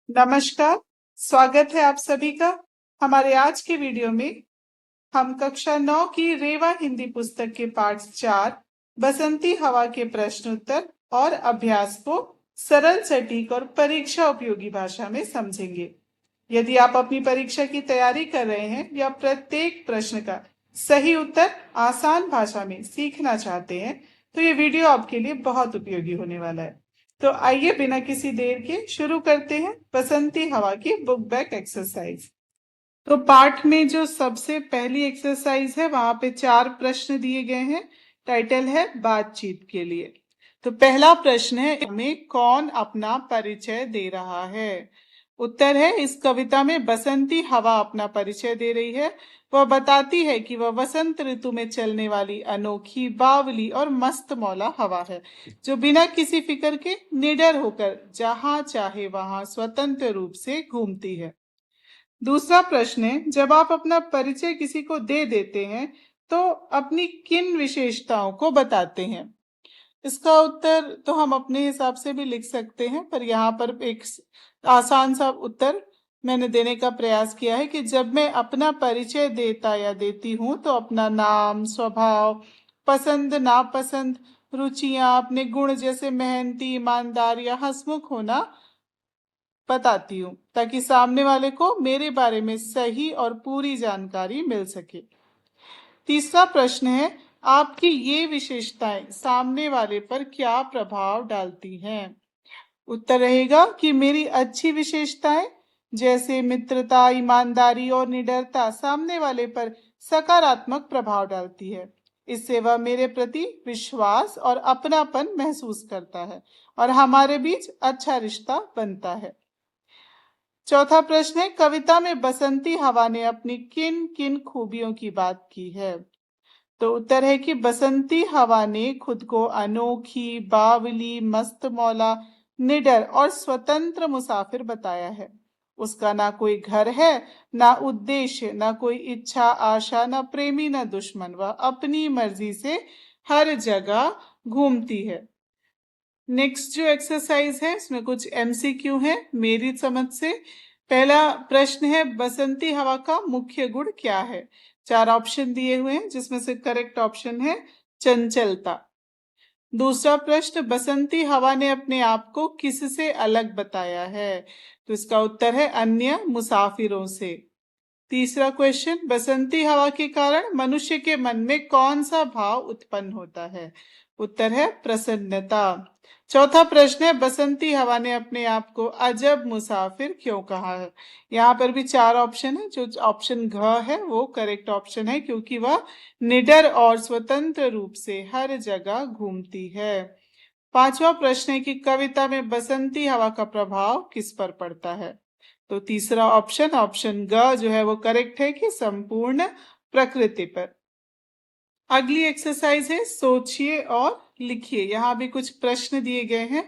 नमस्कार, स्वागत है आप सभी का हमारे आज के वीडियो में। हम कक्षा 9 की रेवा हिंदी पुस्तक के पाठ 4 बसंती हवा के प्रश्न उत्तर और अभ्यास को सरल, सटीक और परीक्षा उपयोगी भाषा में समझेंगे। यदि आप अपनी परीक्षा की तैयारी कर रहे हैं या प्रत्येक प्रश्न का सही उत्तर आसान भाषा में सीखना चाहते हैं, तो ये वीडियो आपके लिए बहुत उपयोगी होने वाला है। तो आइए बिना किसी देर के शुरू करते हैं बसंती हवा की बुक बैक एक्सरसाइज। तो पाठ में जो सबसे पहली एक्सरसाइज है वहां पे 4 प्रश्न दिए गए हैं। टाइटल है बातचीत के लिए। तो पहला प्रश्न है, हमें कौन अपना परिचय दे रहा है? उत्तर है, इस कविता में बसंती हवा अपना परिचय दे रही है। वह बताती है कि वह वसंत ऋतु में चलने वाली अनोखी, बावली और मस्त मौला हवा है, जो बिना किसी फिक्र के निडर होकर जहां चाहे वहां स्वतंत्र रूप से घूमती है। दूसरा प्रश्न है, जब आप अपना परिचय किसी को दे देते हैं तो अपनी किन विशेषताओं को बताते हैं? इसका उत्तर तो हम अपने हिसाब से भी लिख सकते हैं, पर यहाँ पर एक आसान सा उत्तर मैंने देने का प्रयास किया है कि जब मैं अपना परिचय देता या देती हूँ तो अपना नाम, स्वभाव, पसंद नापसंद, रुचियां, अपने गुण जैसे मेहनती, ईमानदार या हंसमुख होना बताती हूँ, ताकि सामने वाले को मेरे बारे में सही और पूरी जानकारी मिल सके। तीसरा प्रश्न है, आपकी ये विशेषताएं सामने वाले पर क्या प्रभाव डालती हैं? उत्तर रहेगा कि मेरी अच्छी विशेषताएं जैसे मित्रता, ईमानदारी और निडरता सामने वाले पर सकारात्मक प्रभाव डालती है। इससे वह मेरे प्रति विश्वास और अपनापन महसूस करता है और हमारे बीच अच्छा रिश्ता बनता है। चौथा प्रश्न है, कविता में बसंती हवा ने अपनी किन किन खूबियों की बात की है? तो उत्तर है कि बसंती हवा ने खुद को अनोखी, बावली, मस्त मौला, निडर और स्वतंत्र मुसाफिर बताया है। उसका ना कोई घर है, ना उद्देश्य, ना कोई इच्छा आशा, ना प्रेमी, ना दुश्मन। वह अपनी मर्जी से हर जगह घूमती है। नेक्स्ट जो एक्सरसाइज है इसमें कुछ एमसीक्यू है मेरी समझ से। पहला प्रश्न है, बसंती हवा का मुख्य गुण क्या है? 4 ऑप्शन दिए हुए हैं जिसमें से करेक्ट ऑप्शन है चंचलता। दूसरा प्रश्न, बसंती हवा ने अपने आप को किससे अलग बताया है? तो इसका उत्तर है अन्य मुसाफिरों से। तीसरा क्वेश्चन, बसंती हवा के कारण मनुष्य के मन में कौन सा भाव उत्पन्न होता है? उत्तर है प्रसन्नता। चौथा प्रश्न है, बसंती हवा ने अपने आप को अजब मुसाफिर क्यों कहा है? यहाँ पर भी 4 ऑप्शन है। जो ऑप्शन घ है वो करेक्ट ऑप्शन है, क्योंकि वह निडर और स्वतंत्र रूप से हर जगह घूमती है। पांचवा प्रश्न है कि कविता में बसंती हवा का प्रभाव किस पर पड़ता है? तो तीसरा ऑप्शन ग जो है वो करेक्ट है कि संपूर्ण प्रकृति पर। अगली एक्सरसाइज है, सोचिए और लिखिए। यहाँ भी कुछ प्रश्न दिए गए हैं।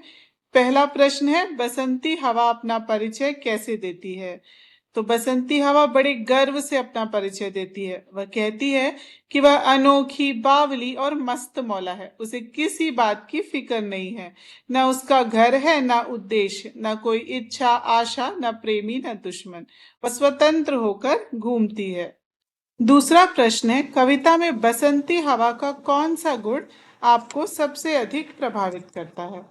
पहला प्रश्न है, बसंती हवा अपना परिचय कैसे देती है? तो बसंती हवा बड़े गर्व से अपना परिचय देती है। वह कहती है कि वह अनोखी, बावली और मस्त मौला है। उसे किसी बात की फिक्र नहीं है, न उसका घर है, न उद्देश्य, न कोई इच्छा आशा, न प्रेमी, न दुश्मन। वह स्वतंत्र होकर घूमती है। दूसरा प्रश्न है, कविता में बसंती हवा का कौन सा गुण आपको सबसे अधिक प्रभावित करता है?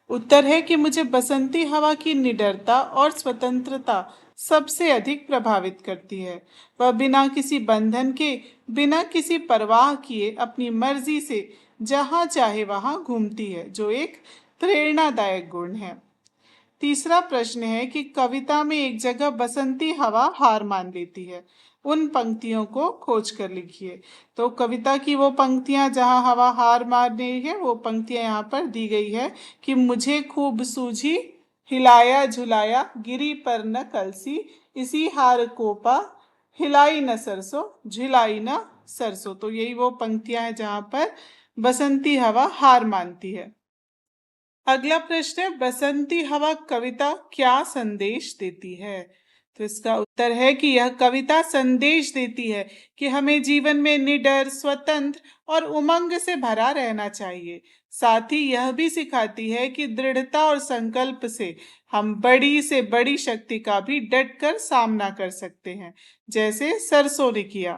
उत्तर है कि मुझे बसंती हवा की निडरता और स्वतंत्रता सबसे अधिक प्रभावित करती है। वह बिना किसी बंधन के, बिना किसी परवाह किए अपनी मर्जी से जहां चाहे वहां घूमती है, जो एक प्रेरणादायक गुण है। तीसरा प्रश्न है कि कविता में एक जगह बसंती हवा हार मान लेती है। उन पंक्तियों को खोज कर लिखिए। तो कविता की वो पंक्तियां जहां हवा हार मान रही है, वो पंक्तियां यहाँ पर दी गई है कि मुझे खूब सूझी, हिलाया झुलाया, गिरी पर न कलसी, इसी हार को पा, हिलाई न सरसों, झिलाई न सरसों। तो यही वो पंक्तियां हैं जहां पर बसंती हवा हार मानती है। अगला प्रश्न है, बसंती हवा कविता क्या संदेश देती है? तो इसका उत्तर है कि यह कविता संदेश देती है कि हमें जीवन में निडर, स्वतंत्र और उमंग से भरा रहना चाहिए। साथ ही यह भी सिखाती है कि दृढ़ता और संकल्प से हम बड़ी से बड़ी शक्ति का भी डट कर सामना कर सकते हैं, जैसे सरसों ने किया।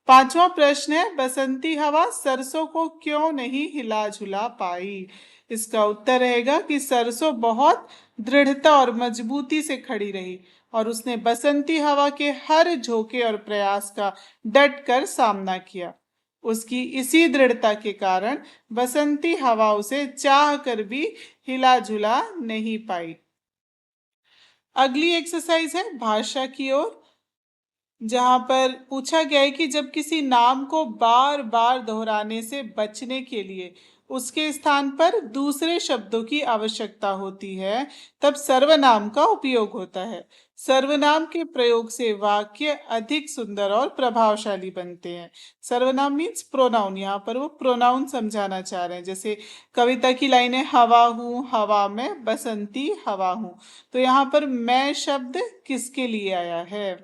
पांचवा प्रश्न है, बसंती हवा सरसों को क्यों नहीं हिला झुला पाई? इसका उत्तर रहेगा कि सरसों बहुत दृढ़ता और मजबूती से खड़ी रही और उसने बसंती हवा के हर झोंके और प्रयास का डट कर सामना किया। उसकी इसी दृढ़ता के कारण बसंती हवा उसे चाह कर भी हिला झुला नहीं पाई। अगली एक्सरसाइज है भाषा की ओर, जहां पर पूछा गया है कि जब किसी नाम को बार बार दोहराने से बचने के लिए उसके स्थान पर दूसरे शब्दों की आवश्यकता होती है, तब सर्वनाम का उपयोग होता है। सर्वनाम के प्रयोग से वाक्य अधिक सुंदर और प्रभावशाली बनते हैं। सर्वनाम मीन्स प्रोनाउन, यहाँ पर वो प्रोनाउन समझाना चाह रहे हैं। जैसे कविता की लाइन है, हवा हूँ हवा में बसंती हवा हूँ, तो यहाँ पर मैं शब्द किसके लिए आया है?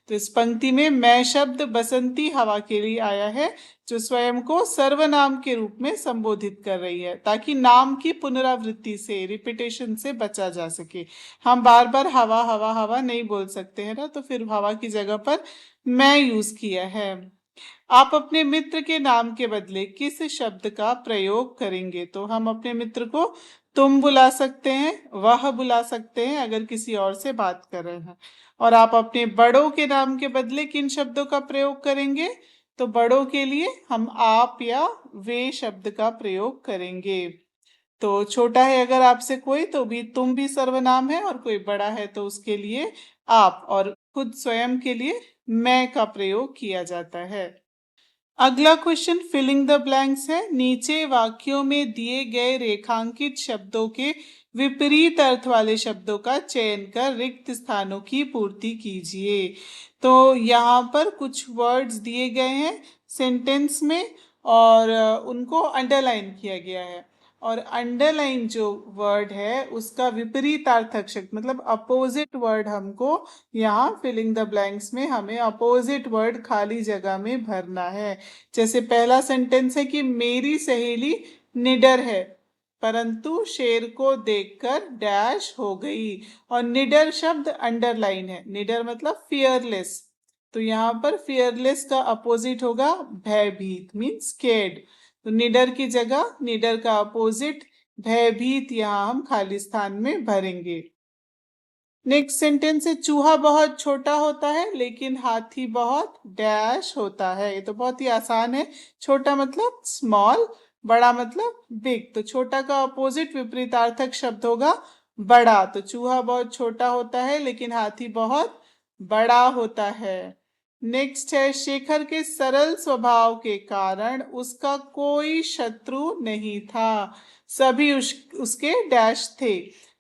तो इस पंक्ति में मैं शब्द बसंती हवा के लिए आया है, जो स्वयं को सर्वनाम के रूप में संबोधित कर रही है, ताकि नाम की पुनरावृत्ति से, रिपीटेशन से बचा जा सके। हम बार बार हवा हवा हवा नहीं बोल सकते हैं ना, तो फिर हवा की जगह पर मैं यूज किया है। आप अपने मित्र के नाम के बदले किस शब्द का प्रयोग करेंगे? तो हम अपने मित्र को तुम बुला सकते हैं, वह बुला सकते हैं अगर किसी और से बात कर रहे हैं। और आप अपने बड़ों के नाम के बदले किन शब्दों का प्रयोग करेंगे? तो बड़ों के लिए हम आप या वे शब्द का प्रयोग करेंगे। तो छोटा है अगर आपसे कोई, तो भी तुम भी सर्वनाम है, और कोई बड़ा है तो उसके लिए आप, और खुद स्वयं के लिए मैं का प्रयोग किया जाता है। अगला क्वेश्चन फिलिंग द ब्लैंक्स है। नीचे वाक्यों में दिए गए रेखांकित शब्दों के विपरीत अर्थ वाले शब्दों का चयन कर रिक्त स्थानों की पूर्ति कीजिए। तो यहाँ पर कुछ वर्ड्स दिए गए हैं सेंटेंस में, और उनको अंडरलाइन किया गया है। और अंडरलाइन जो वर्ड है उसका विपरीतार्थक शब्द, मतलब अपोजिट वर्ड, हमको यहाँ फिलिंग द ब्लैंक्स में हमें अपोजिट वर्ड खाली जगह में भरना है। जैसे पहला सेंटेंस है कि मेरी सहेली निडर है, परंतु शेर को देखकर डैश हो गई। और निडर शब्द अंडरलाइन है। निडर मतलब फियरलेस, तो यहाँ पर फियरलेस का अपोजिट होगा भयभीत, मीन्स स्केर्ड। तो निडर की जगह निडर का अपोजिट भयभीत यहाँ हम खाली स्थान में भरेंगे। नेक्स्ट सेंटेंस है, चूहा बहुत छोटा होता है लेकिन हाथी बहुत डैश होता है। ये तो बहुत ही आसान है। छोटा मतलब स्मॉल, बड़ा मतलब बिग। तो छोटा का अपोजिट विपरीतार्थक शब्द होगा बड़ा। तो चूहा बहुत छोटा होता है लेकिन हाथी बहुत बड़ा होता है। नेक्स्ट है, शेखर के सरल स्वभाव के कारण उसका कोई शत्रु नहीं था, सभी उसके डैश थे।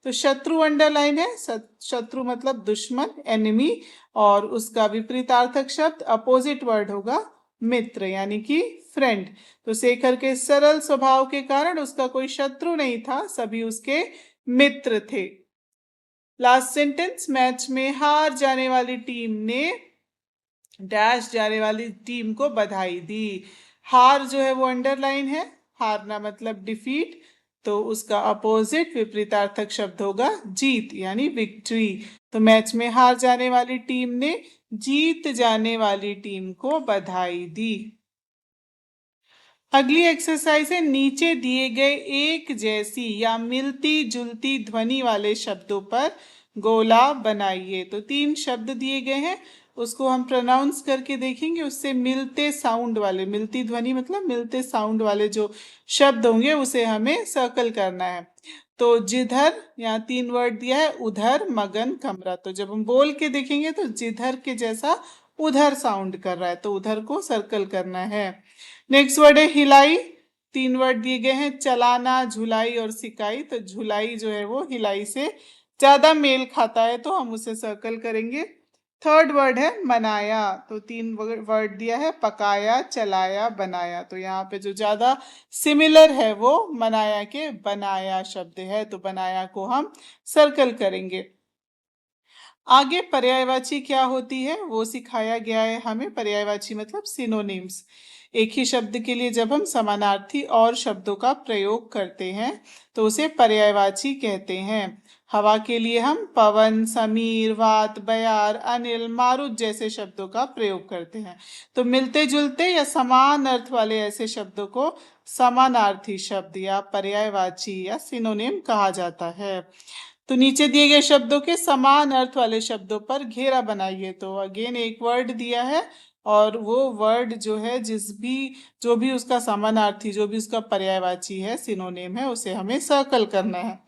तो शत्रु अंडरलाइन है, शत्रु मतलब दुश्मन, एनिमी, और उसका विपरीतार्थक शब्द अपोजिट वर्ड होगा मित्र, यानी कि फ्रेंड। तो शेखर के सरल स्वभाव के कारण उसका कोई शत्रु नहीं था, सभी उसके मित्र थे। लास्ट सेंटेंस, मैच में हार जाने वाली टीम ने डैश जाने वाली टीम को बधाई दी। हार जो है वो अंडरलाइन है, हारना मतलब डिफीट, तो उसका अपोजिट विपरीतार्थक शब्द होगा जीत, यानी विक्ट्री। तो मैच में हार जाने वाली टीम ने जीत जाने वाली टीम को बधाई दी। अगली एक्सरसाइज है, नीचे दिए गए एक जैसी या मिलती जुलती ध्वनि वाले शब्दों पर गोला बनाइए। तो 3 शब्द दिए गए हैं, उसको हम प्रोनाउंस करके देखेंगे। उससे मिलते साउंड वाले, मिलती ध्वनि मतलब मिलते साउंड वाले जो शब्द होंगे उसे हमें सर्कल करना है। तो जिधर, यहाँ 3 वर्ड दिया है, उधर, मगन, कमरा। तो जब हम बोल के देखेंगे तो जिधर के जैसा उधर साउंड कर रहा है, तो उधर को सर्कल करना है। नेक्स्ट वर्ड है हिलाई। 3 वर्ड दिए गए हैं, चलाना, झुलाई और सिकाई। तो झुलाई जो है वो हिलाई से ज्यादा मेल खाता है, तो हम उसे सर्कल करेंगे। थर्ड वर्ड है मनाया। तो 3 वर्ड दिया है, पकाया, चलाया, बनाया। तो यहाँ पे जो ज्यादा सिमिलर है वो मनाया के बनाया शब्द है, तो बनाया को हम सर्कल करेंगे। आगे पर्यायवाची क्या होती है वो सिखाया गया है हमें। पर्यायवाची मतलब सिनोनिम्स। एक ही शब्द के लिए जब हम समानार्थी और शब्दों का प्रयोग करते हैं तो उसे पर्यायवाची कहते हैं। हवा के लिए हम पवन, समीर, वात, बयार, अनिल, मारुत जैसे शब्दों का प्रयोग करते हैं। तो मिलते जुलते या समान अर्थ वाले ऐसे शब्दों को समानार्थी शब्द या पर्यायवाची या सिनोनिम कहा जाता है। तो नीचे दिए गए शब्दों के समान अर्थ वाले शब्दों पर घेरा बनाइए। तो अगेन एक वर्ड दिया है और वो वर्ड जो है जो भी उसका समानार्थी, जो भी उसका पर्यायवाची है, सिनोनिम है, उसे हमें सर्कल करना है।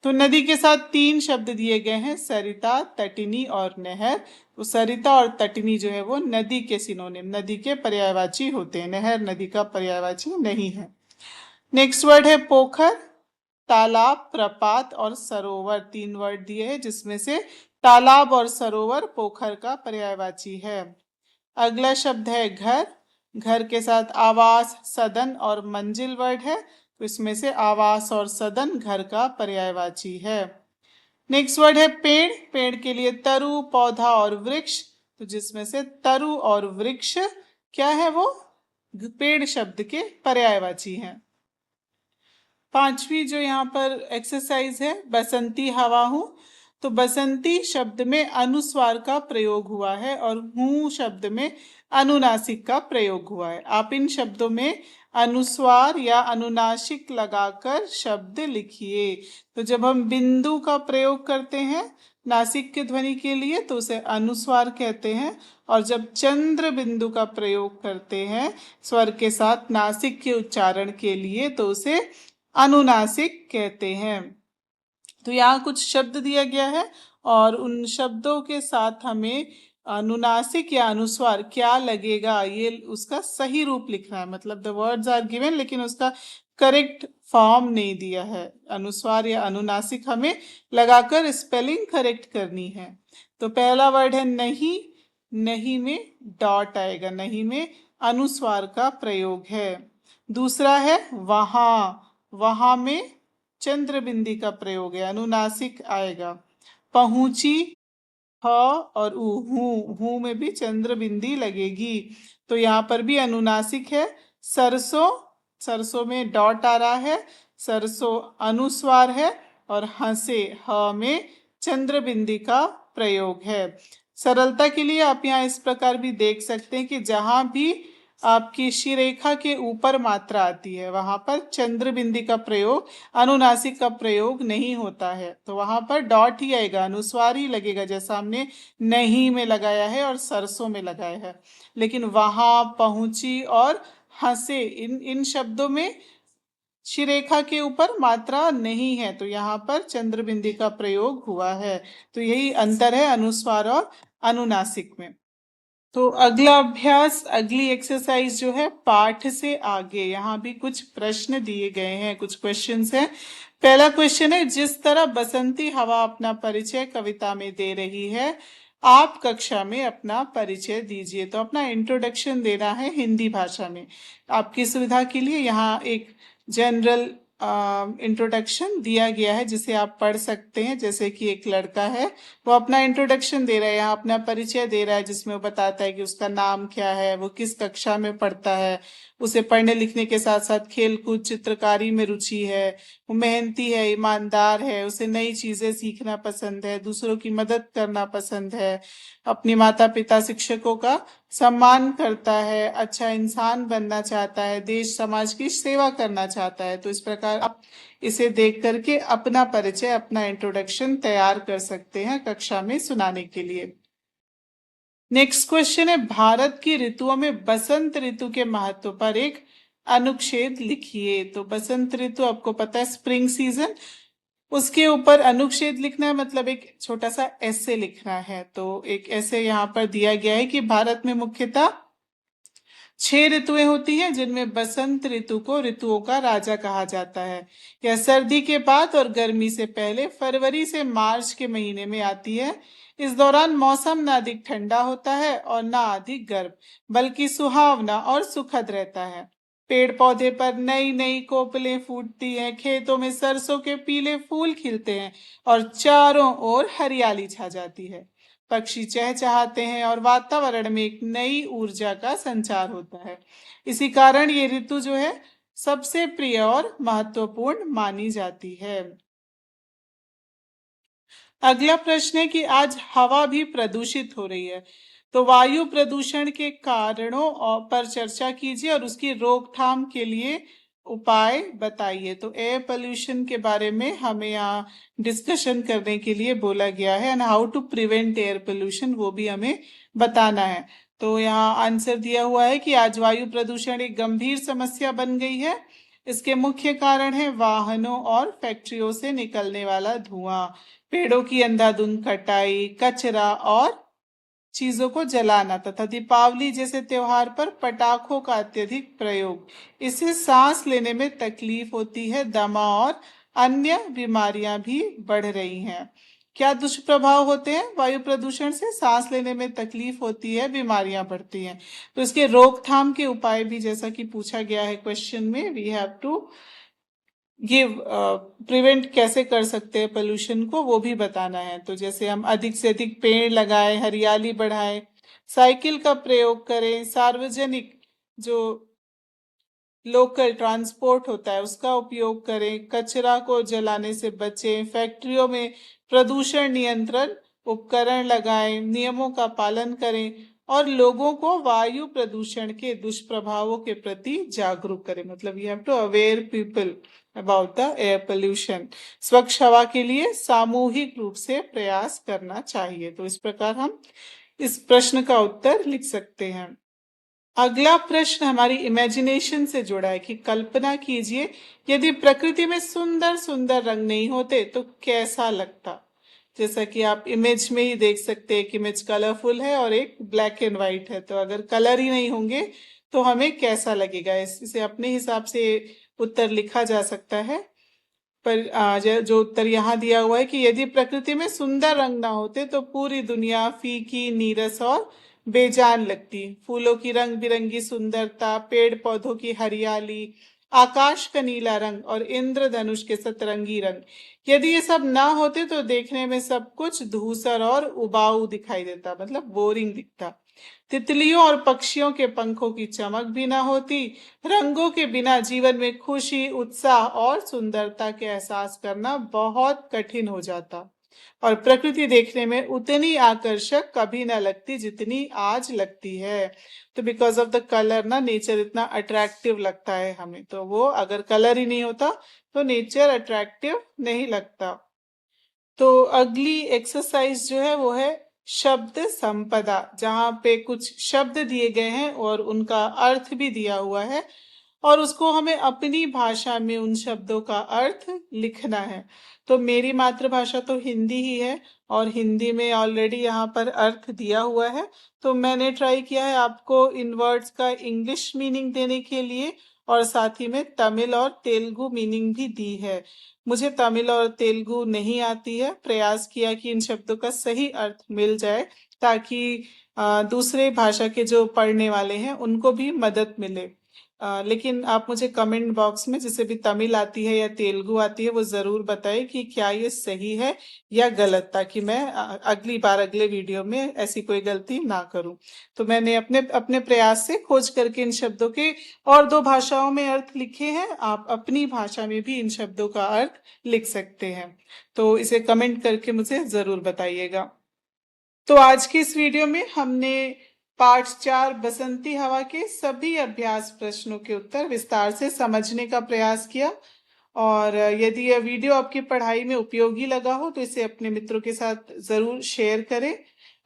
तो नदी के साथ 3 शब्द दिए गए हैं, सरिता, तटिनी और नहर। तो सरिता और तटिनी जो है वो नदी के सिनोनिम, नदी के पर्यायवाची होते हैं। नहर नदी का पर्यायवाची नहीं है। नेक्स्ट वर्ड है पोखर। तालाब, प्रपात और सरोवर 3 वर्ड दिए हैं जिसमें से तालाब और सरोवर पोखर का पर्यायवाची है। अगला शब्द है घर। घर के साथ आवास, सदन और मंजिल वर्ड है, तो इसमें से आवास और सदन घर का पर्यायवाची है। नेक्स्ट वर्ड है पेड़। पेड़ के लिए तरु, पौधा और वृक्ष, तो जिसमें से तरु और वृक्ष क्या है वो पेड़ शब्द के पर्यायवाची हैं। 5वीं जो यहाँ पर एक्सरसाइज है, बसंती हवा हूँ। तो बसंती शब्द में अनुस्वार का प्रयोग हुआ है और हूँ शब्द में अनुनासिक का प्रयोग हुआ है। आप इन शब्दों में अनुस्वार या अनुनासिक लगाकर शब्द लिखिए। तो जब हम बिंदु का प्रयोग करते हैं नासिक के ध्वनि के लिए तो उसे अनुस्वार कहते हैं, और जब चंद्र बिंदु का प्रयोग करते हैं स्वर के साथ नासिक के उच्चारण के लिए तो उसे अनुनासिक कहते हैं। तो यहाँ कुछ शब्द दिया गया है और उन शब्दों के साथ हमें अनुनासिक या अनुस्वार क्या लगेगा ये उसका सही रूप लिखना है। मतलब द वर्ड्स आर गिवन लेकिन उसका करेक्ट फॉर्म नहीं दिया है। अनुस्वार या अनुनासिक हमें लगाकर स्पेलिंग करेक्ट करनी है। तो पहला वर्ड है नहीं। नहीं में डॉट आएगा, नहीं में अनुस्वार का प्रयोग है। दूसरा है वहां। वहां में चंद्र बिंदी का प्रयोग है, अनुनासिक आएगा। पहुंची, ह और ऊ, हूं में भी चंद्र बिंदी लगेगी, तो यहाँ पर भी अनुनासिक है। सरसों, सरसों में डॉट आ रहा है, सरसों अनुस्वार है। और हंसे, ह में चंद्र बिंदी का प्रयोग है। सरलता के लिए आप यहाँ इस प्रकार भी देख सकते हैं कि जहां भी आपकी शिरेखा के ऊपर मात्रा आती है वहां पर चंद्र बिंदी का प्रयोग, अनुनासिक का प्रयोग नहीं होता है, तो वहां पर डॉट ही आएगा, अनुस्वार ही लगेगा, जैसा हमने नहीं में लगाया है और सरसों में लगाया है। लेकिन वहां, पहुंची और हंसे इन इन शब्दों में शिरेखा के ऊपर मात्रा नहीं है, तो यहाँ पर चंद्र बिंदी का प्रयोग हुआ है। तो यही अंतर है अनुस्वार और अनुनासिक में। तो अगला अभ्यास, अगली एक्सरसाइज जो है पाठ से आगे, यहाँ भी कुछ प्रश्न दिए गए हैं, कुछ क्वेश्चंस हैं। पहला क्वेश्चन है, जिस तरह बसंती हवा अपना परिचय कविता में दे रही है आप कक्षा में अपना परिचय दीजिए। तो अपना इंट्रोडक्शन देना है हिंदी भाषा में। आपकी सुविधा के लिए यहाँ एक जनरल इंट्रोडक्शन दिया गया है जिसे आप पढ़ सकते हैं। जैसे कि एक लड़का है वो अपना इंट्रोडक्शन दे रहा है, यहाँ अपना परिचय दे रहा है जिसमें वो बताता है कि उसका नाम क्या है, वो किस कक्षा में पढ़ता है, उसे पढ़ने लिखने के साथ साथ खेल कूद चित्रकारी में रुचि है, वो मेहनती है, ईमानदार है, उसे नई चीजें सीखना पसंद है, दूसरों की मदद करना पसंद है, अपने माता पिता शिक्षकों का सम्मान करता है, अच्छा इंसान बनना चाहता है, देश समाज की सेवा करना चाहता है। तो इस प्रकार आप इसे देख करके अपना परिचय, अपना इंट्रोडक्शन तैयार कर सकते हैं कक्षा में सुनाने के लिए। नेक्स्ट क्वेश्चन है, भारत की ऋतुओं में बसंत ऋतु के महत्व पर एक अनुच्छेद लिखिए। तो बसंत ऋतु आपको पता है स्प्रिंग सीजन, उसके ऊपर अनुच्छेद लिखना है, मतलब एक छोटा सा ऐसे लिखना है। तो एक ऐसे यहाँ पर दिया गया है कि भारत में मुख्यतः 6 ऋतुएं होती हैं जिनमें बसंत ऋतु को ऋतुओं का राजा कहा जाता है। यह सर्दी के बाद और गर्मी से पहले फरवरी से मार्च के महीने में आती है। इस दौरान मौसम न अधिक ठंडा होता है और न अधिक गर्म, बल्कि सुहावना और सुखद रहता है। पेड़ पौधे पर नई नई कोपलें फूटती हैं, खेतों में सरसों के पीले फूल खिलते हैं और चारों ओर हरियाली छा जाती है। पक्षी चहचहाते हैं और वातावरण में एक नई ऊर्जा का संचार होता है। इसी कारण ये ऋतु जो है सबसे प्रिय और महत्वपूर्ण मानी जाती है। अगला प्रश्न है कि आज हवा भी प्रदूषित हो रही है, तो वायु प्रदूषण के कारणों पर चर्चा कीजिए और उसकी रोकथाम के लिए उपाय बताइए। तो एयर पोल्यूशन के बारे में हमें यहाँ डिस्कशन करने के लिए बोला गया है, and how to prevent air pollution वो भी हमें बताना है। तो यहाँ आंसर दिया हुआ है कि आज वायु प्रदूषण एक गंभीर समस्या बन गई है। इसके मुख्य कारण है वाहनों और फैक्ट्रियों से निकलने वाला धुआं, पेड़ों की अंधाधुंध कटाई, कचरा और चीजों को जलाना तथा दीपावली जैसे त्योहार पर पटाखों का अत्यधिक प्रयोग। इससे सांस लेने में तकलीफ होती है, दमा और अन्य बीमारियां भी बढ़ रही हैं। क्या दुष्प्रभाव होते हैं वायु प्रदूषण से? सांस लेने में तकलीफ होती है, बीमारियां बढ़ती हैं। तो इसके रोकथाम के उपाय भी जैसा कि पूछा गया है क्वेश्चन में, we have to give prevent कैसे कर सकते हैं पोल्यूशन को वो भी बताना है। तो जैसे हम अधिक से अधिक पेड़ लगाएं, हरियाली बढ़ाएं, साइकिल का प्रयोग करें, सार्वजनिक जो लोकल ट्रांसपोर्ट होता है उसका उपयोग करें, कचरा को जलाने से बचें, फैक्ट्रियों में प्रदूषण नियंत्रण उपकरण लगाएं, नियमों का पालन करें और लोगों को वायु प्रदूषण के दुष्प्रभावों के प्रति जागरूक करें। मतलब you have to aware people about the air pollution. स्वच्छ हवा के लिए सामूहिक रूप से प्रयास करना चाहिए। तो इस प्रकार हम इस प्रश्न का उत्तर लिख सकते हैं। अगला प्रश्न हमारी इमेजिनेशन से जुड़ा है कि कल्पना कीजिए यदि प्रकृति में सुंदर सुंदर रंग नहीं होते तो कैसा लगता। जैसा कि आप इमेज में ही देख सकते हैं कि इमेज कलरफुल है और एक ब्लैक एंड व्हाइट है, तो अगर कलर ही नहीं होंगे तो हमें कैसा लगेगा। इसे अपने हिसाब से उत्तर लिखा जा सकता है। पर जो उत्तर यहाँ दिया हुआ है कि यदि प्रकृति में सुंदर रंग ना होते तो पूरी दुनिया फीकी, नीरस और बेजान लगती। फूलों की रंग बिरंगी सुंदरता, पेड़ पौधों की हरियाली, आकाश का नीला रंग और इंद्रधनुष के सतरंगी रंग, यदि ये सब ना होते तो देखने में सब कुछ धूसर और उबाऊ दिखाई देता, मतलब बोरिंग दिखता। तितलियों और पक्षियों के पंखों की चमक भी ना होती। रंगों के बिना जीवन में खुशी, उत्साह और सुंदरता के एहसास करना बहुत कठिन हो जाता और प्रकृति देखने में उतनी आकर्षक कभी ना लगती जितनी आज लगती है। तो बिकॉज ऑफ द कलर ना नेचर इतना अट्रैक्टिव लगता है हमें। तो वो अगर कलर ही नहीं होता तो नेचर अट्रैक्टिव नहीं लगता। तो अगली एक्सरसाइज जो है वो है शब्द संपदा, जहाँ पे कुछ शब्द दिए गए हैं और उनका अर्थ भी दिया हुआ है और उसको हमें अपनी भाषा में उन शब्दों का अर्थ लिखना है। तो मेरी मातृभाषा तो हिंदी ही है और हिंदी में ऑलरेडी यहाँ पर अर्थ दिया हुआ है। तो मैंने ट्राई किया है आपको इन वर्ड्स का इंग्लिश मीनिंग देने के लिए और साथ ही में तमिल और तेलुगु मीनिंग भी दी है। मुझे तमिल और तेलुगु नहीं आती है, प्रयास किया कि इन शब्दों का सही अर्थ मिल जाए ताकि दूसरे भाषा के जो पढ़ने वाले हैं उनको भी मदद मिले। लेकिन आप मुझे कमेंट बॉक्स में जिसे भी तमिल आती है या तेलुगु आती है वो जरूर बताएं कि क्या ये सही है या गलत, ताकि मैं अगली बार अगले वीडियो में ऐसी कोई गलती ना करूं। तो मैंने अपने अपने प्रयास से खोज करके इन शब्दों के और दो भाषाओं में अर्थ लिखे हैं। आप अपनी भाषा में भी इन शब्दों का अर्थ लिख सकते हैं। तो इसे कमेंट करके मुझे जरूर बताइएगा। तो आज की इस वीडियो में हमने पाठ 4 बसंती हवा के सभी अभ्यास प्रश्नों के उत्तर विस्तार से समझने का प्रयास किया। और यदि यह वीडियो आपकी पढ़ाई में उपयोगी लगा हो तो इसे अपने मित्रों के साथ जरूर शेयर करें।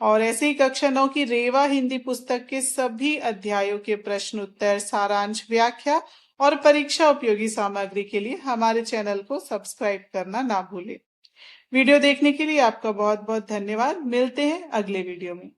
और ऐसे ही कक्षा 9 की रेवा हिंदी पुस्तक के सभी अध्यायों के प्रश्न उत्तर, सारांश, व्याख्या और परीक्षा उपयोगी सामग्री के लिए हमारे चैनल को सब्सक्राइब करना ना भूलें। वीडियो देखने के लिए आपका बहुत बहुत धन्यवाद। मिलते हैं अगले वीडियो में।